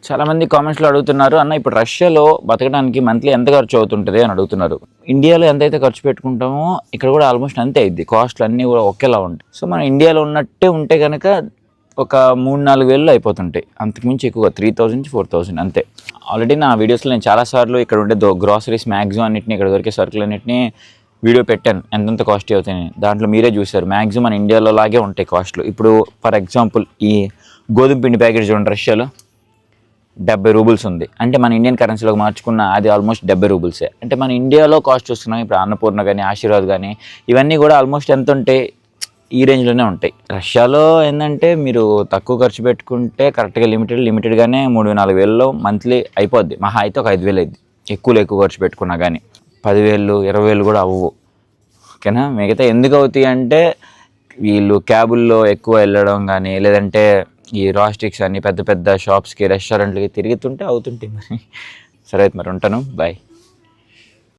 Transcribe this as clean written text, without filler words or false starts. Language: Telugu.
చాలామంది కామెంట్స్లో అడుగుతున్నారు, అన్న ఇప్పుడు రష్యాలో బతకడానికి మంత్లీ ఎంత ఖర్చు అవుతుంటుంది అని అడుగుతున్నారు. ఇండియాలో ఎంతైతే ఖర్చు పెట్టుకుంటామో ఇక్కడ కూడా ఆల్మోస్ట్ అంతే అయింది. కాస్ట్లు అన్నీ కూడా ఒకేలా ఉంటాయి. సో మనం ఇండియాలో ఉన్నట్టే ఉంటే కనుక ఒక 3-4 వేలు అయిపోతుంటాయి. అంతకుమించి ఎక్కువ 3000-4000 అంతే. ఆల్రెడీ నా వీడియోస్లో నేను చాలాసార్లు ఇక్కడ ఉండే గ్రాసరీస్ మ్యాక్సిమం అన్నింటినీ, ఇక్కడ దొరికే సరుకులు అన్నింటినీ వీడియో పెట్టాను ఎంతెంత కాస్ట్ అవుతాయని. దాంట్లో మీరే చూసారు మ్యాక్సిమం మన ఇండియాలో లాగే ఉంటాయి కాస్ట్లు. ఇప్పుడు ఫర్ ఎగ్జాంపుల్ ఈ గోధుమ పిండి ప్యాకెట్ చూడండి, రష్యాలో 70 రూబుల్స్ ఉంది. అంటే మన ఇండియన్ కరెన్సీలోకి మార్చుకున్న అది ఆల్మోస్ట్ 70 రూబుల్సే. అంటే మన ఇండియాలో కాస్ట్ చూస్తున్నాం. ఇప్పుడు అన్నపూర్ణ కానీ, ఆశీర్వాద్ కానీ ఇవన్నీ కూడా ఆల్మోస్ట్ ఎంత ఉంటాయి, ఈ రేంజ్లోనే ఉంటాయి. రష్యాలో ఏంటంటే మీరు తక్కువ ఖర్చు పెట్టుకుంటే కరెక్ట్గా లిమిటెడ్గానే 3-4 వేలలో మంత్లీ అయిపోద్ది. మహా అయితే ఒక 5,000 అయింది. ఎక్కువ ఖర్చు పెట్టుకున్నా కానీ 10,000, 20,000 కూడా అవ్వవు. ఓకేనా. మిగతా ఎందుకు అవుతాయి అంటే వీళ్ళు క్యాబుల్లో ఎక్కువ వెళ్ళడం కానీ, లేదంటే ఈ రాస్టిక్స్ అని పెద్ద పెద్ద షాప్స్కి, రెస్టారెంట్లకి తిరుగుతుంటే అవుతుంటాయి మరి. సరే అయితే మరి ఉంటాను, బాయ్.